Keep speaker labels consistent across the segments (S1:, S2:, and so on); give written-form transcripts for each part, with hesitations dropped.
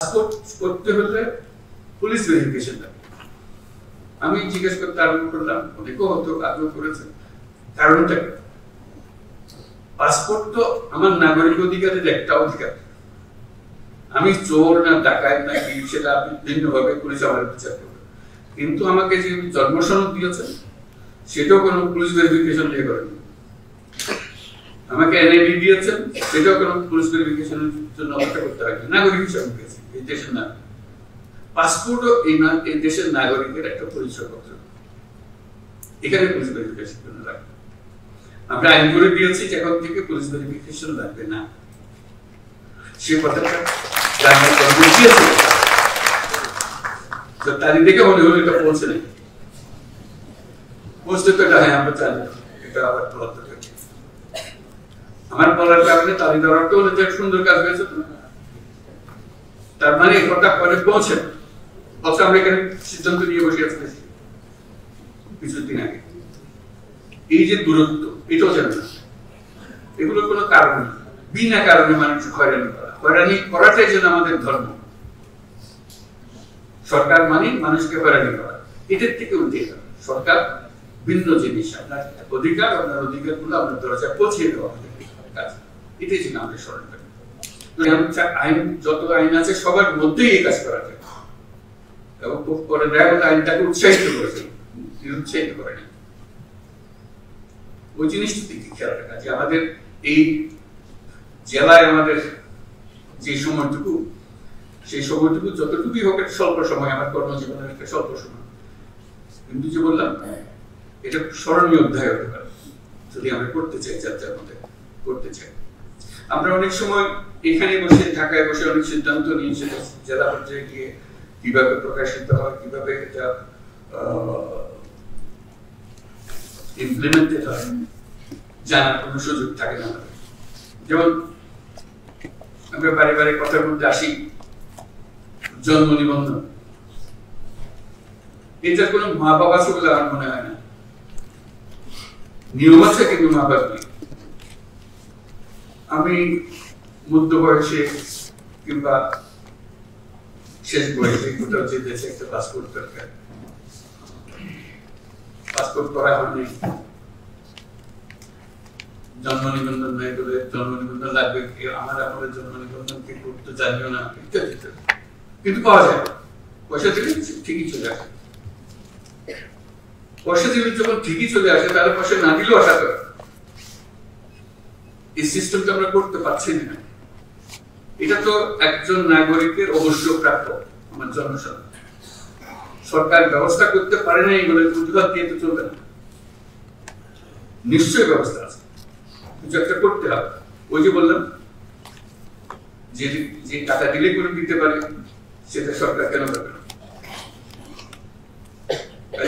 S1: Passport করতে হলে police verification লাগে। আমি জিজ্ঞেস করতে আরম্ভ করলাম, অনেকেও হয়তো আগ্রহ করেছেন, কারণটা কি? পাসপোর্ট তো আমার নাগরিক অধিকারের একটা অধিকার। আমি চোর না ডাকাত না কি সেটা আপনি ভিন্নভাবে পুলিশ আমার বিচার করবে, কিন্তু আমাকে যে জন্ম সনদ দিয়েছেন সেটাও কোনো পুলিশ ভেরিফিকেশন দিয়ে করেন। আমাকে এনআইডি দিয়েছেন সেটাও কোনো পুলিশ ভেরিফিকেশনের জন্য অপেক্ষা করতে হয় না, নাগরিক হিসাবে দিয়েছে এই দেশের নাগরিক। পাসপোর্টও এই দেশের নাগরিকের একটা পরিচয়পত্র, এখানে পুলিশ ভেরিফিকেশন জন্য লাগবে। আমরা আইন করে দিয়েছি যে এখন থেকে পুলিশ ভেরিফিকেশন লাগবে না, সে কথাটা তারিখ দেখে মনে হলো এটা পৌঁছে নেই, পৌঁছতে তো এটা হ্যাঁ আমরা জানি এটা আবার আমার বলার কারণে তারিখ দেওয়ার তো অনেক সুন্দর কাজ হয়েছে। তো তার মানে কথা পরে পৌঁছে অথচ আমরা এখানে সিদ্ধান্ত নিয়ে বসে আছি কিছুদিন আগে। এই যে দূরত্ব এটাও জানে না, এগুলোর কোনো কারণ নেই। বিনা কারণে মানুষ হয়রানি করা, হয়রানি করাটাই যেন আমাদের ধর্ম। সরকার মানে মানুষকে হয়রানি করা, এটার থেকে উঠে যাবে। সরকার ভিন্ন জিনিস, আপনার অধিকার, আপনার অধিকার গুলো আপনার দরজায় পৌঁছিয়ে দেওয়া কাজ, এটাই ছিল আমাদের সরকার। আইন যত আইন আছে সবার মধ্যেই এই কাজ করা যায় এবং করে দেয়, আইনটাকে উৎসাহিত করেছে, নিরুৎসাহিত করে না। ওই জিনিসটা দিকে খেয়াল রাখা যে আমাদের এই জেলায় আমাদের যে সময়টুকু, সেই সময়টুকু যতটুকুই হোক একটা স্বল্প সময়, আমার কর্মজীবনের একটা স্বল্প সময়, কিন্তু যে বললাম এটা স্মরণীয় অধ্যায় হতে পারে যদি আমরা করতে চাই, যার মধ্যে করতে চাই। আমরা অনেক সময় এখানে বসে ঢাকায় বসে অনেক সিদ্ধান্ত নিই, সেটা জেলা পর্যায়ে গিয়ে কিভাবে প্রকাশিত হয়, কিভাবে এটা ইমপ্লিমেন্টেড হয় জানার কোনো সুযোগ থাকে না আমাদের। যেমন আমরা বারে বারে কথার মধ্যে আসি জন্ম নিবন্ধন, এটার কোনো মা বাবা আছে বলে আমার মনে হয় না। নিয়ম আছে কিন্তু মা বাবা নেই। আমি মধ্য বয়সে কিংবা শেষ বয়সে কোথাও যে দেশে একটা পাসপোর্ট দরকার, পাসপোর্ট করা হয়নি, জন্ম নিবন্ধন নাই বলে জন্ম নিবন্ধন লাগবে, আমার আপনাদের জন্ম নিবন্ধন কে করতে জানিও না, ইত্যাদি। কিন্তু পাওয়া যায়, পয়সা দিলে ঠিকই চলে আসে। পয়সা দিলে যখন ঠিকই চলে আসে তাহলে পয়সা না দিলেও আশা করে। এই সিস্টেমটা আমরা করতে পারছি না। এটা তো একজন নাগরিকের অবশ্য প্রাপ্য, আমার জন্মসনদ। সরকার ব্যবস্থা করতে পারে না এই বলে প্রতিবাদ দিয়ে তো চলবে না, নিশ্চয়ই ব্যবস্থা আছে, কিছু একটা করতে হবে। ওই যে বললাম যে টাকা দিলে করে দিতে পারে সেটা সরকার কেন করবে না?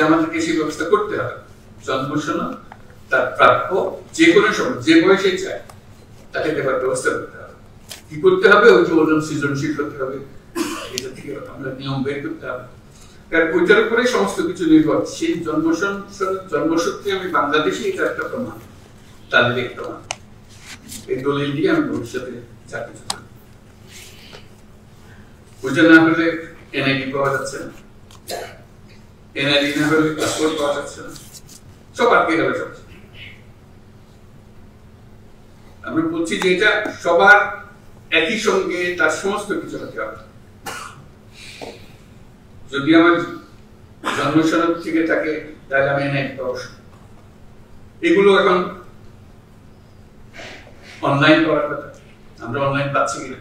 S1: আমাদেরকে সেই ব্যবস্থা করতে হবে। জন্মসনদ তার প্রাপ্য যে কোনো সময় যে বয়সে চায় তাকে দেওয়ার ব্যবস্থা করতে হবে। কি করতে হবে? ওই যে বললাম সৃজনশীল করতে হবে, এটা থেকে আমরা নিয়ম বের করতে হবে, কারণ ওইটার উপরে সমস্ত কিছু নির্ভর। সেই জন্মসূত্রে আমি বাংলাদেশে এটা একটা প্রমাণ, তাদের একটা প্রমাণ। এই দলিল দিয়ে আমি ভবিষ্যতে যা কিছু করি। ওইটা না হলে এনআইডি পাওয়া যাচ্ছে না, এনআইডি না হলে পাসপোর্ট পাওয়া যাচ্ছে না, সব আটকে গেল। সব আমরা বলছি যে এটা সবার একই সঙ্গে তার সমস্ত কিছু হতে হবে। যদি আমার জন্মসনদ থেকে থাকে তাহলে আমি এনআইডি পাবো। এগুলো এখন অনলাইন করার কথা, আমরা অনলাইন পাচ্ছি কিনা?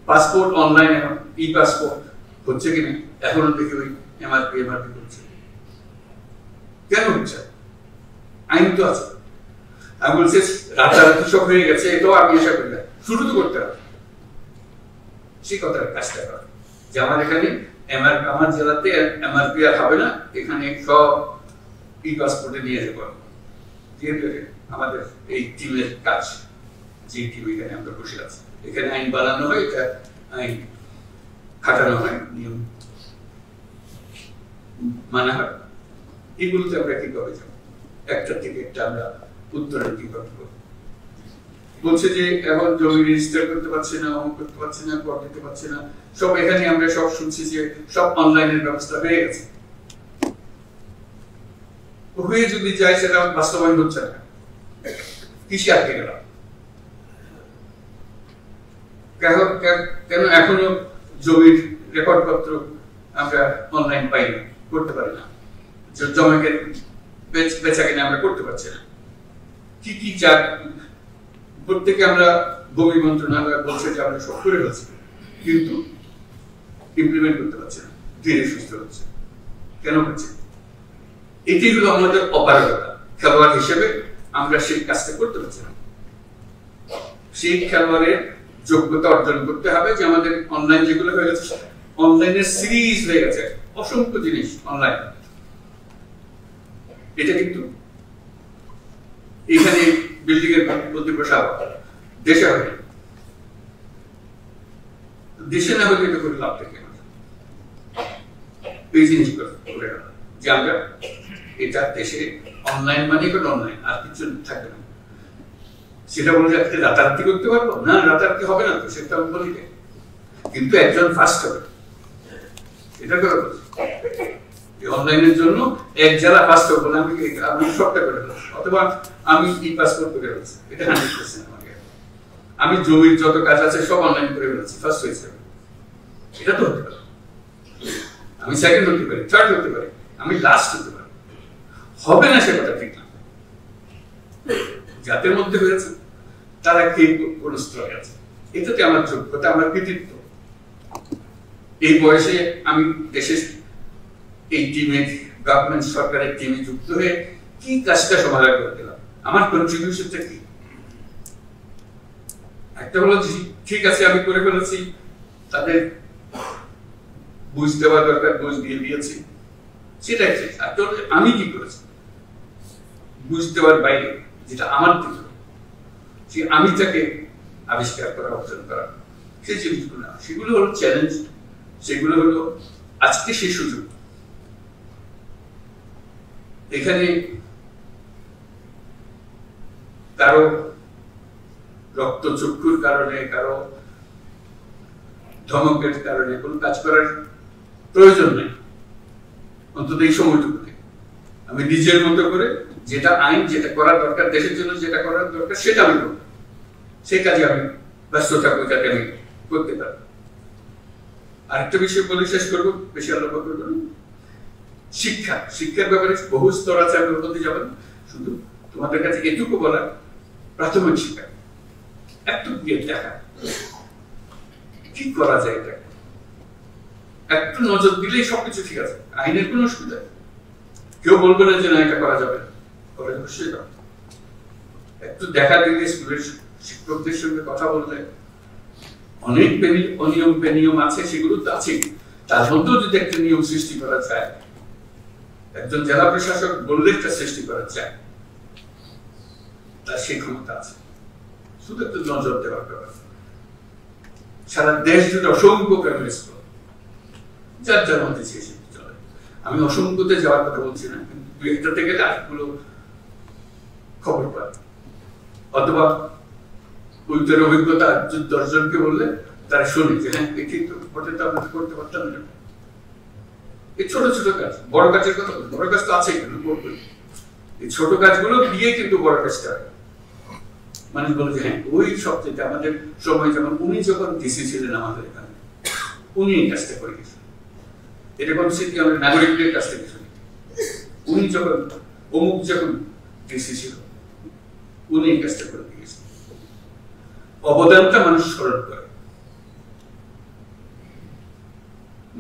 S1: পাসপোর্ট অনলাইন, এখন ই পাসপোর্ট হচ্ছে কিনা? এখনো দেখি ওই এমআরপি করছে। কেন হচ্ছে? আইন তো আছে। আমি বলছি রাতারাতি সব হয়ে গেছে, এটাও আমি আশা করি না, শুরু তো করতে হবে সেই কথার কাজটা করা, যে আমার এখানে আমার জেলাতে এমআরপি আর হবে না, এখানে সব ই পাসপোর্টে নিয়ে যাবো। যেহেতু আমাদের এই টিমের কাজ, যে টিম এখানে আমরা বসে আছি, এখানে আইন বানানো হয়, এটা আইন খাটানো হয়, নিয়ম মানা হয়। এগুলোতে আমরা কিভাবে যাবো? একটা থেকে একটা আমরা উত্তরের কিভাবে করবো? বলছে যে এখন জমি রেজিস্টার করতে পারছে না, অমুক করতে পারছে না, কর দিতে পারছে না, সব এখানে আমরা সব শুনছি যে সব অনলাইনের ব্যবস্থা হয়ে গেছে। হয়ে যদি যায় সেটা বাস্তবায়ন হচ্ছে না, কিসে আটকে গেল? কেন এখনো জমির রেকর্ড পত্র আমরা অনলাইন পাই না, করতে পারি না, জমিকে বেচা কিনে আমরা করতে পারছি না? কি কি চার প্রত্যেকে আমরা ভূমি মন্ত্রণালয় বলছে যে আমরা সব করে ফেলছি, কিন্তু ইমপ্লিমেন্ট করতে পারছি না, ধীরে সুস্থ হচ্ছে। কেন হচ্ছে? এটি হলো আমাদের অপারগতা। খেলোয়াড় হিসেবে আমরা সেই কাজটা করতে পারছি না। সেই খেলোয়াড়ের যোগ্যতা অর্জন করতে হবে যে আমাদের অনলাইন যেগুলো হয়ে গেছে, অনলাইনের সিরিজ হয়ে গেছে, অসংখ্য জিনিস অনলাইন। এটা কিন্তু এখানে বিল্ডিং এর প্রতি প্রসার দেশে হবে, দেশে না হলে এটা করে লাভ থাকে না। এই জিনিসগুলো করে যে আমরা এটা দেশে অনলাইন মানে কোনো অনলাইন, আর কিছু থাকবে না। সেটা বলে যাচ্ছে রাতারাতি করতে পারবো না, রাতারাতি হবে না তো, সেটা আমি বলি। কিন্তু একজন ফার্স্ট হবে, এটা করে অনলাইনের জন্য এক জেলা ফার্স্ট হবে না, আমি সবটা করে ফেলছি, অথবা আমি ই পাসপোর্ট করে ফেলছি, এটা 100% আমাকে। আমি জমির যত কাজ আছে সব অনলাইন করে ফেলছি, ফার্স্ট হয়েছে। এটা তো হতে পারে, আমি সেকেন্ড হতে পারি, থার্ড হতে পারি, আমি লাস্ট হতে পারি, হবে না সে কথা ঠিক না। যাদের মধ্যে হয়েছে তারা কে কোন স্তরে আছে, এটাতে আমার যোগ্যতা, আমার কৃতিত্ব। এই বয়সে আমি দেশের এই টিমে, গভর্নমেন্ট সরকারের টিমে যুক্ত হয়ে কি কাজটা সমাধান করে দিলাম, আমার কন্ট্রিবিউশনটা কি? একটা হলো ঠিক আছে আমি করে ফেলেছি, তাদের বুঝ দেওয়া দরকার, বুঝ দিয়ে দিয়েছি, সেটাই। আর আমি কি করেছি বুঝ দেওয়ার বাইরে, যেটা আমার দিকে সে আমিটাকে আবিষ্কার করা, অর্জন করা, সেই জিনিসগুলো না, সেগুলো হলো চ্যালেঞ্জ, সেগুলো হলো আজকে সেই সুযোগ। এখানে কারো রক্তচক্ষুর কারণে, কারো ধমকের কারণে কোন কাজ করার প্রয়োজন নেই, অন্তত এই সময়টুকুতে আমি নিজের মতো করে যেটা আইন, যেটা করার দরকার, দেশের জন্য যেটা করার দরকার, সেটা আমি করবো, সেই কাজে আমি ব্যস্ত থাকবো, যাতে আমি করতে পারি। আরেকটা বিষয় বলে শেষ করবো, বেশি আলোচনা করবো না। শিক্ষা, শিক্ষার ব্যাপারে বহু স্তর আছে, আমি বলতে যাবো না, শুধু তোমাদের কাছে এটুকু বলা, প্রাথমিক শিক্ষা একটু দিয়ে দেখা কি করা যায়, এটা একটু নজর দিলেই সবকিছু ঠিক আছে, আইনের কোনো অসুবিধা নেই। কেউ বলবে না যে না এটা করা যাবে না, করা অবশ্যই যাবে। একটু দেখা দিলে, স্কুলের শিক্ষকদের সঙ্গে কথা বললে, অনেক অনিয়ম বেনিয়ম আছে, সেগুলো তো আছে, তার মধ্যেও যদি একটা নিয়ম সৃষ্টি করা যায়, একজন জেলা প্রশাসক বললে একটা সৃষ্টি করা যায়, তার সেই ক্ষমতা আছে, শুধু একটু নজর দেওয়ার ব্যাপার। সারা দেশ জুড়ে অসংখ্য প্রাইমারি স্কুল, যার যার মধ্যে চলে। আমি অসংখ্যতে যাওয়ার কথা বলছি না, কিন্তু দুই একটাতে গেলে আরেকগুলো খবর পাই, অথবা ওইটার অভিজ্ঞতা 10 জনকে বললে তারা শুনে যে হ্যাঁ এটি তো আমরা করতে পারতাম না। এই ছোট ছোট কাজ, বড় কাজের কথা, বড় কাজ তো আছেই, কিন্তু করবে এই ছোট কাজগুলো দিয়ে কিন্তু বড় কাজটা হয়। মানুষ বলে যে হ্যাঁ ওই সবচেয়ে আমাদের সময়, যেমন উনি যখন ডিসি ছিলেন আমাদের এখানে, উনি এই কাজটা করে গেছেন, এটা কোন স্মৃতি আমাদের নাগরিকদের কাছ থেকে শুনি। উনি যখন অমুক যখন ডিসি ছিল, উনি এই কাজটা করে গেছেন। অবদানটা মানুষ স্মরণ করে,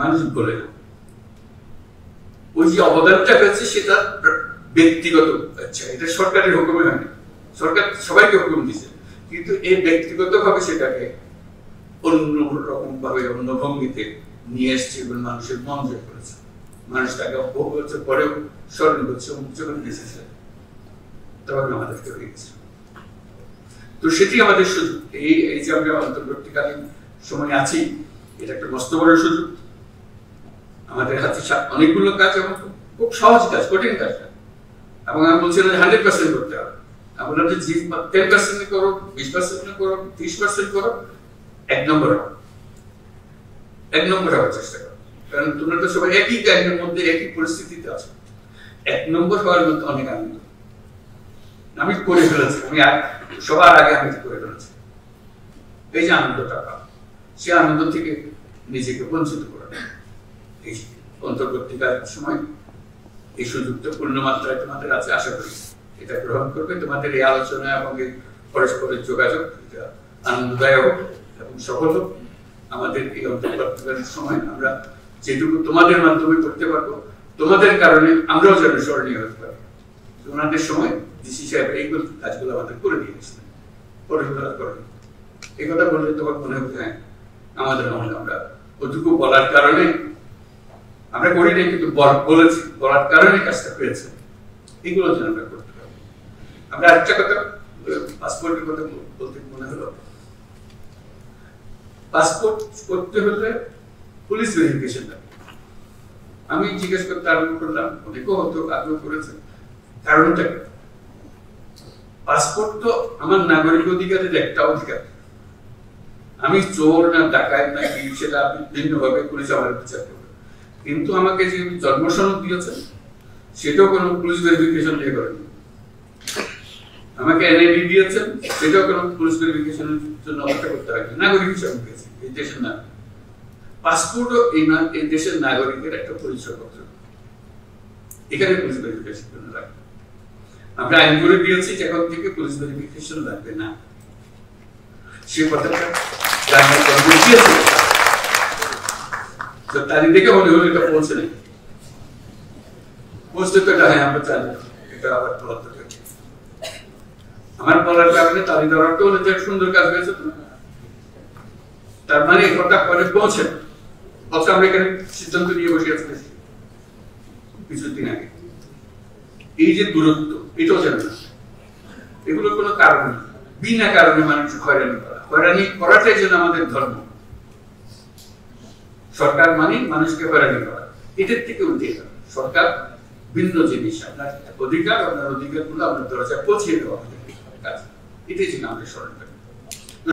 S1: মানুষ বলে না। ওই যে অবদানটা হয়েছে সেটা ব্যক্তিগত, আচ্ছা এটা সরকারের হুকুমে হয়নি, সরকার সবাইকে হুকুম দিচ্ছে, কিন্তু এই ব্যক্তিগত ভাবে সেটাকে অন্য রকম ভাবে, অন্য ভঙ্গিতে নিয়ে এসছে এবং মানুষের মন জয় করেছে। মানুষ তাকে বহু বছর পরেও স্মরণ করছে, যখন এসেছে তখন আমাদেরকে হয়ে গেছে। তো সেটি আমাদের সুযোগ, এই যে আমরা অন্তর্বর্তীকালীন সময় আছি, এটা একটা মস্ত বড় সুযোগ। আমাদের হাতে অনেকগুলো কাজ, এবং খুব সহজ কাজ, কঠিন কাজ, এবং আমি বলছি না 100% করতে হবে, আমরা যে 10% করো, 20% করো, 30% করো, 1 নম্বর হওয়ার চেষ্টা করো। কারণ তোমরা তো সবাই একই গাইডের মধ্যে একই পরিস্থিতিতে আছো। 1 নম্বর হওয়ার মধ্যে অনেক আনন্দ। আমি করে ফেলেছি, আমি সবার আগে আমি করে ফেলেছি। এই যে আনন্দটা পাবো, সে আনন্দ থেকে নিজেকে বঞ্চিত করা। এই অন্তর্বর্তীকালীন সময় এই সুযোগটা পূর্ণ মাত্রায় তোমাদের আছে, আশা করি এটা গ্রহণ করবে। তোমাদের এই আলোচনা এবং এই পরস্পরের যোগাযোগ এটা আনন্দদায়ক এবং সফল হোক। আমাদের এই অন্তর্বর্তীকালীন সময় আমরা যেটুকু তোমাদের মাধ্যমে করতে পারবো, তোমাদের কারণে আমরাও যেন স্মরণীয় হতে পারি। ওনাদের সময় ডিসি সাহেব এইগুলো কাজগুলো আমাদের করে দিয়ে গেছিলেন, পড়াশোনা করেন। এই কথা বললে তোমার মনে হবে হ্যাঁ আমাদের আমরা ওটুকু বলার কারণে আমরা করি নাই, কিন্তু বলেছি, বলার কারণে কাজটা পেয়েছে। এগুলো যেন আমরা করতে পারি। আমরা একটা কথা পাসপোর্টের কথা বলতে মনে হলো, পাসপোর্ট করতে হলে পুলিশ ভেরিফিকেশন লাগে। আমি জিজ্ঞেস করতে আরম্ভ করলাম, অনেকেও হয়তো আগ্রহ করেছে, কারণটা পাসপোর্ট তো আমার নাগরিক অধিকারের একটা অধিকার। আমি চোর না ডাকাত না কি সেটা আপনি ভিন্নভাবে পুলিশ আমার বিচার করবে, কিন্তু আমাকে যে জন্ম সনদ দিয়েছেন সেটাও কোনো পুলিশ ভেরিফিকেশন দিয়ে করেনি। আমাকে এনআইডি দিয়েছেন সেটাও কোনো পুলিশ ভেরিফিকেশনের জন্য অপেক্ষা করতে হয় না, নাগরিক হিসাবে পেয়েছি এই দেশের নাগরিক। পাসপোর্টও এই দেশের নাগরিকের একটা পরিচয়পত্র, এখানে পুলিশ ভেরিফিকেশন জন্য লাগবে। আমরা আইন করে দিয়েছি এখন থেকে পুলিশ ভেরিফিকেশন লাগবে না, সে কথাটা তারিখ দেখে মনে হলো এটা পৌঁছে নেই, পৌঁছতে তো এটা হ্যাঁ আমরা জানি এটা আবার আমার বলার কারণে তারিখ ধরাটা হলে যে সুন্দর কাজ হয়েছে, তো তার মানে কথা পরে পৌঁছে অথচ আমরা এখানে সিদ্ধান্ত নিয়ে বসে আছি কিছুদিন আগে। এই যে দূরত্ব, এটাও জানে না, এগুলোর কোনো কারণ নেই। বিনা কারণে মানুষ হয়রানি করা, হয়রানি করাটাই যেন আমাদের ধর্ম। সরকার মানে মানুষকে হয়রানি করা, এটার থেকে উঠে যাবে। সরকার ভিন্ন জিনিস, আপনার অধিকার, আপনার অধিকারগুলো আপনার দরজায় পৌঁছে দেওয়া কাজ, এটাই যেন আমাদের স্মরণ